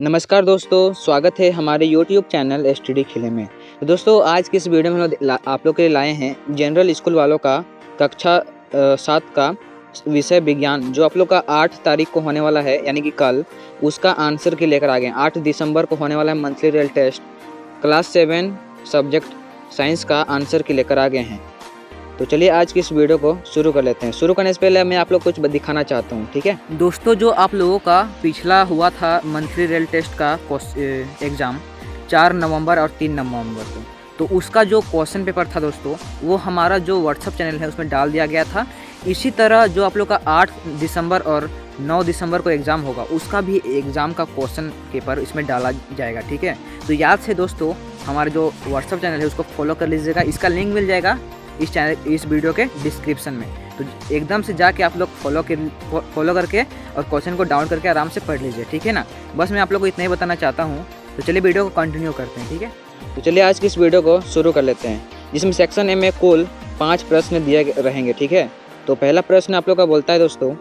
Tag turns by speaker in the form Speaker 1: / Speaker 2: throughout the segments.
Speaker 1: नमस्कार दोस्तों, स्वागत है हमारे YouTube चैनल एसटीडी खिले में। तो दोस्तों आज की इस वीडियो में हम लोग आप लोग के लिए लाए हैं जनरल स्कूल वालों का कक्षा 7 का विषय विज्ञान, जो आप लोग का 8 तारीख को होने वाला है, यानी कि कल उसका आंसर की लेकर आ गए हैं। 8 दिसंबर को होने वाला है monthly real test, class 7 subject science का आंसर की लेकर आ गए हैं। तो चलिए आज की इस वीडियो को शुरू कर लेते हैं। शुरू करने से पहले मैं आप लोग कुछ दिखाना चाहता हूँ, ठीक है दोस्तों। जो आप लोगों का पिछला हुआ था मंथली रियल टेस्ट का एग्ज़ाम 4 नवंबर और 3 नवंबर को, तो उसका जो क्वेश्चन पेपर था दोस्तों, वो हमारा जो व्हाट्सअप चैनल है उसमें डाल दिया गया था। इसी तरह जो आप लोग का 8 दिसंबर और 9 दिसंबर को एग्ज़ाम होगा, उसका भी एग्ज़ाम का क्वेश्चन पेपर इसमें डाला जाएगा, ठीक है। तो याद से दोस्तों हमारे जो व्हाट्सअप चैनल है उसको फॉलो कर लीजिएगा। इसका लिंक मिल जाएगा इस वीडियो के डिस्क्रिप्शन में। तो एकदम से जाके आप लोग फॉलो करके और क्वेश्चन को डाउन करके आराम से पढ़ लीजिए, ठीक है ना। बस मैं आप लोग को इतना ही बताना चाहता हूँ। तो चलिए वीडियो को कंटिन्यू करते हैं, ठीक है। तो चलिए आज की इस वीडियो को शुरू कर लेते हैं, जिसमें सेक्शन ए में कुल 5 प्रश्न दिए रहेंगे, ठीक है। तो पहला प्रश्न आप लोग का बोलता है दोस्तों,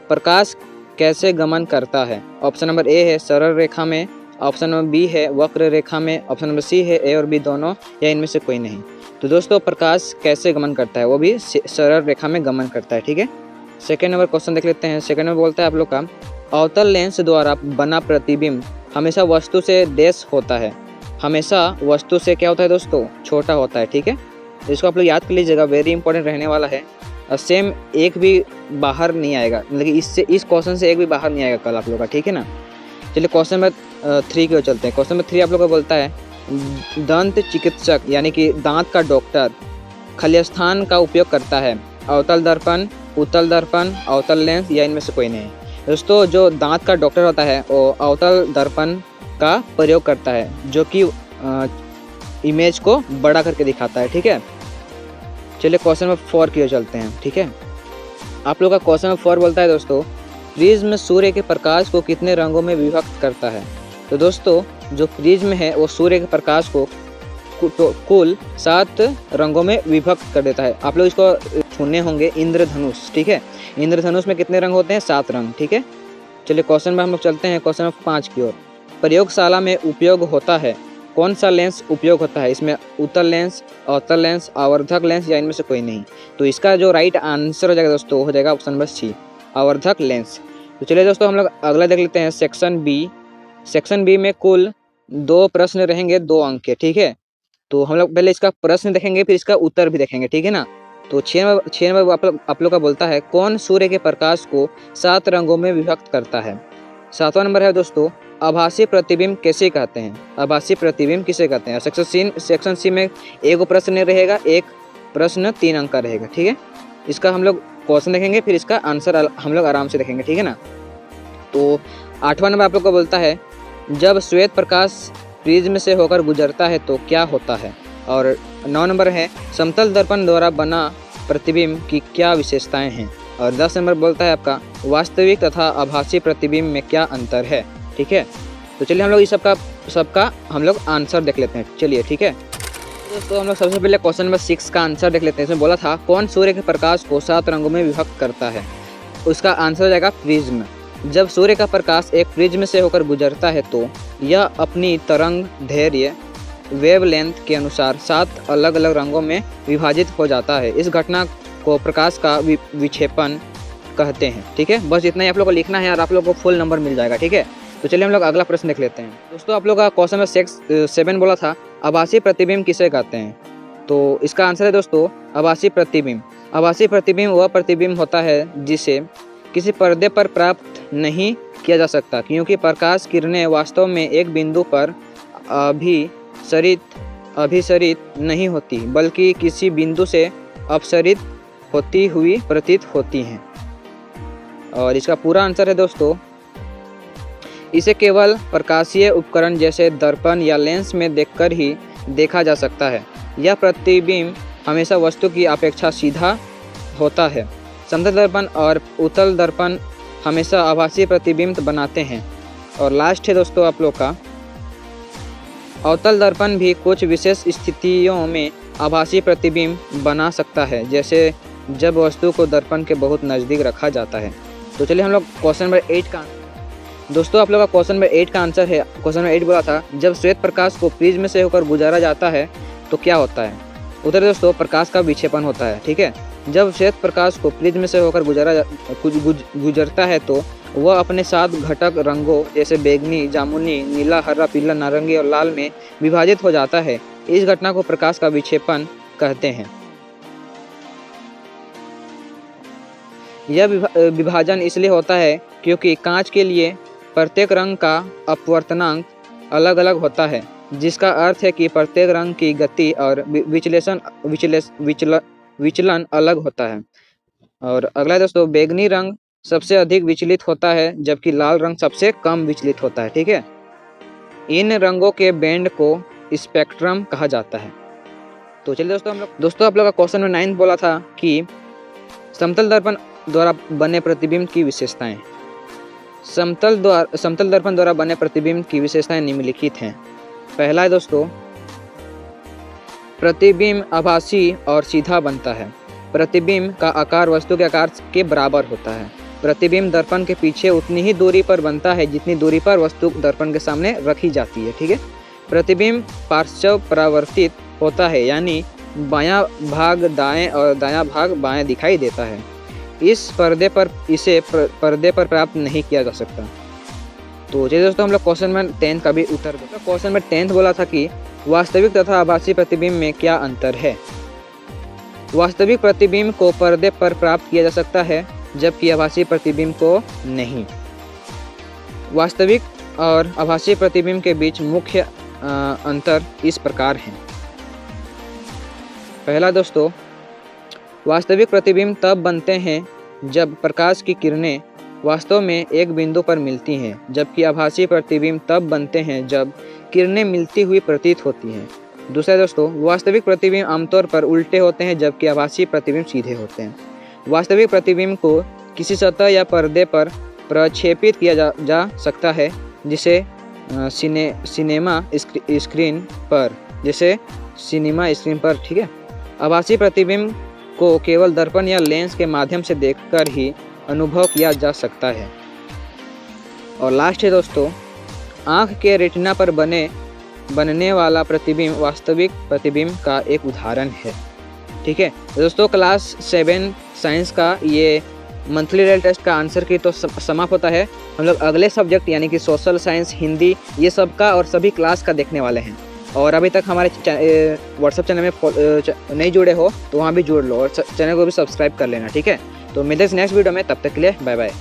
Speaker 1: प्रकाश कैसे गमन करता है। ऑप्शन नंबर ए है सरल रेखा में, ऑप्शन नंबर बी है वक्र रेखा में, ऑप्शन नंबर सी है ए और बी दोनों, या इनमें से कोई नहीं। तो दोस्तों प्रकाश कैसे गमन करता है, वो भी सरल रेखा में गमन करता है, ठीक है। सेकेंड नंबर क्वेश्चन देख लेते हैं। सेकेंड नंबर बोलता है आप लोग का, अवतल लेंस द्वारा बना प्रतिबिंब हमेशा वस्तु से डैश होता है। हमेशा वस्तु से क्या होता है दोस्तों, छोटा होता है, ठीक है। तो इसको आप लोग याद कर लीजिएगा, वेरी इंपॉर्टेंट रहने वाला है। और सेम एक भी बाहर नहीं आएगा, मतलब कि इस क्वेश्चन से एक भी बाहर नहीं आएगा कल आप लोग का, ठीक है ना। चलिए क्वेश्चन नंबर 3 की ओर चलते हैं। क्वेश्चन नंबर 3 आप लोग का बोलता है, दंत चिकित्सक यानी कि दांत का डॉक्टर खलिस्तान का उपयोग करता है। अवतल दर्पण, उत्तल दर्पण, अवतल लेंस, या इनमें से कोई नहीं। दोस्तों जो दांत का डॉक्टर होता है वो अवतल दर्पण का प्रयोग करता है, जो कि इमेज को बड़ा करके दिखाता है, ठीक है। चलिए क्वेश्चन नंबर 4 की ओर चलते हैं, ठीक है। आप लोग का क्वेश्चन नंबर 4 बोलता है दोस्तों, प्रिज्म सूर्य के प्रकाश को कितने रंगों में विभक्त करता है। तो दोस्तों जो प्रिज्म है वो सूर्य के प्रकाश को कुल 7 रंगों में विभक्त कर देता है। आप लोग इसको सुने होंगे इंद्रधनुष, ठीक है। इंद्रधनुष में कितने रंग होते हैं, 7 रंग, ठीक है। चलिए क्वेश्चन में हम लोग चलते हैं क्वेश्चन नंबर 5 की ओर। प्रयोगशाला में उपयोग होता है, कौन सा लेंस उपयोग होता है। इसमें उत्तल लेंस, अवतल लेंस, आवर्धक लेंस, या इनमें से कोई नहीं। तो इसका जो राइट आंसर हो जाएगा दोस्तों, हो जाएगा ऑप्शन नंबर सी, आवर्धक लेंस। तो चलिए दोस्तों हम लोग अगला देख लेते हैं, सेक्शन बी। सेक्शन बी में कुल 2 प्रश्न रहेंगे, 2 अंक के, ठीक है। तो हम लोग पहले इसका प्रश्न देखेंगे, फिर इसका उत्तर भी देखेंगे, ठीक है ना। तो 6 नंबर आप लोग का बोलता है, कौन सूर्य के प्रकाश को 7 रंगों में विभक्त करता है। 7वां नंबर है दोस्तों, आभासी प्रतिबिंब कैसे कहते हैं। आभासी प्रतिबिंब किसे कहते हैं। सेक्शन सी में एक प्रश्न रहेगा, एक प्रश्न 3 अंक का रहेगा, ठीक है। इसका हम लोग क्वेश्चन देखेंगे, फिर इसका आंसर हम लोग आराम से देखेंगे, ठीक है ना। तो 8वां नंबर आप लोग का बोलता है, जब श्वेत प्रकाश प्रिज्म से होकर गुजरता है तो क्या होता है। और 9 नंबर है, समतल दर्पण द्वारा बना प्रतिबिंब की क्या विशेषताएं हैं। और 10 नंबर बोलता है आपका, वास्तविक तथा आभासी प्रतिबिंब में क्या अंतर है, ठीक है। तो चलिए हम लोग इस सबका हम लोग आंसर देख लेते हैं, चलिए, ठीक है। दोस्तों हम लोग सबसे पहले क्वेश्चन नंबर 6 का आंसर देख लेते हैं। इसमें बोला था, कौन सूर्य के प्रकाश को 7 रंगों में विभक्त करता है। उसका आंसर हो जाएगा प्रिज्म। जब सूर्य का प्रकाश एक प्रिज्म से होकर गुजरता है तो यह अपनी तरंग दैर्घ्य वेवलेंथ के अनुसार 7 अलग अलग रंगों में विभाजित हो जाता है। इस घटना को प्रकाश का विक्षेपण कहते हैं, ठीक है। बस इतना ही आप लोग को लिखना है और आप लोग को फुल नंबर मिल जाएगा, ठीक है। तो चलिए हम लोग अगला प्रश्न देख लेते हैं। दोस्तों आप लोग का क्वेश्चन नंबर 7 बोला था, आभासी प्रतिबिंब किसे कहते हैं। तो इसका आंसर है दोस्तों, आभासी प्रतिबिंब। आभासी प्रतिबिंब वह प्रतिबिंब होता है जिसे किसी पर्दे पर प्राप्त नहीं किया जा सकता, क्योंकि प्रकाश किरणें वास्तव में एक बिंदु पर अभिसरित नहीं होती, बल्कि किसी बिंदु से अपसरित होती हुई प्रतीत होती हैं। और इसका पूरा आंसर है दोस्तों, इसे केवल प्रकाशीय उपकरण जैसे दर्पण या लेंस में देखकर ही देखा जा सकता है। यह प्रतिबिंब हमेशा वस्तु की अपेक्षा सीधा होता है। समतल दर्पण और उत्तल दर्पण हमेशा आभासी प्रतिबिंब बनाते हैं। और लास्ट है दोस्तों आप लोग का, अवतल दर्पण भी कुछ विशेष स्थितियों में आभासी प्रतिबिंब बना सकता है, जैसे जब वस्तु को दर्पण के बहुत नज़दीक रखा जाता है। तो चलिए हम लोग क्वेश्चन नंबर 8 का दोस्तों आप लोग का क्वेश्चन नंबर 8 का आंसर है। क्वेश्चन नंबर 8 बोला था, जब श्वेत प्रकाश को प्रिज्म से होकर गुजारा जाता है तो क्या होता है? उत्तर दोस्तों, प्रकाश का विक्षेपण होता है। ठीक है, जब श्वेत प्रकाश को प्रिज्म से होकर गुजरता है तो वह अपने 7 घटक रंगों जैसे बैंगनी, जामुनी, नीला, हरा, पीला, नारंगी और लाल में विभाजित हो जाता है। इस घटना को प्रकाश का विक्षेपण कहते हैं। यह विभाजन इसलिए होता है क्योंकि कांच के लिए प्रत्येक रंग का अपवर्तनांक अलग अलग होता है, जिसका अर्थ है कि प्रत्येक रंग की गति और विचलन अलग होता है। और अगला दोस्तों, बैंगनी रंग सबसे अधिक विचलित होता है जबकि लाल रंग सबसे कम विचलित होता है। ठीक है, इन रंगों के बैंड को स्पेक्ट्रम कहा जाता है। तो चलिए दोस्तों आप लोग का क्वेश्चन नंबर 9 बोला था कि समतल दर्पण द्वारा बने प्रतिबिंब की विशेषताएं। समतल दर्पण द्वारा बने प्रतिबिंब की विशेषताएं निम्नलिखित हैं। पहला है दोस्तों, प्रतिबिंब आभासी और सीधा बनता है। प्रतिबिंब का आकार वस्तु के आकार के बराबर होता है। प्रतिबिंब दर्पण के पीछे उतनी ही दूरी पर बनता है जितनी दूरी पर वस्तु दर्पण के सामने रखी जाती है। ठीक है, प्रतिबिंब पार्श्व परावर्तित होता है, यानी बायां भाग दाएं और दायां भाग बाएं दिखाई देता है। इसे पर्दे पर प्राप्त नहीं किया जा सकता। तो चलिए दोस्तों हम लोग क्वेश्चन नंबर 10 का भी उत्तर दें। क्वेश्चन नंबर 10 बोला था कि वास्तविक तथा आभासी प्रतिबिंब में क्या अंतर है? वास्तविक प्रतिबिंब को पर्दे पर प्राप्त किया जा सकता है जबकि आभासी प्रतिबिंब को नहीं। वास्तविक और आभासी प्रतिबिंब के बीच मुख्य अंतर इस प्रकार है। पहला दोस्तों, वास्तविक प्रतिबिंब तब बनते हैं जब प्रकाश की किरणें वास्तव में एक बिंदु पर मिलती हैं, जबकि आभासी प्रतिबिंब तब बनते हैं जब किरणें मिलती हुई प्रतीत होती हैं। दूसरा दोस्तों, वास्तविक प्रतिबिंब आमतौर पर उल्टे होते हैं जबकि आभासी प्रतिबिंब सीधे होते हैं। वास्तविक प्रतिबिंब को किसी सतह या पर्दे पर प्रक्षेपित किया जा सकता है, जिसे सिनेमा स्क्रीन पर। ठीक है, आभासी प्रतिबिंब को केवल दर्पण या लेंस के माध्यम से देखकर ही अनुभव किया जा सकता है। और लास्ट है दोस्तों, आँख के रेटिना पर बनने वाला प्रतिबिंब वास्तविक प्रतिबिंब का एक उदाहरण है। ठीक है दोस्तों, क्लास 7 साइंस का ये मंथली रियल टेस्ट का आंसर की तो समाप्त होता है। हम लोग अगले सब्जेक्ट यानी कि सोशल साइंस, हिंदी, ये सब का और सभी क्लास का देखने वाले हैं। और अभी तक हमारे व्हाट्सएप चैनल में नहीं जुड़े हो तो वहाँ भी जुड़ लो और चैनल को भी सब्सक्राइब कर लेना। ठीक है, तो मिलते हैं नेक्स्ट वीडियो में, तब तक के लिए बाय बाय।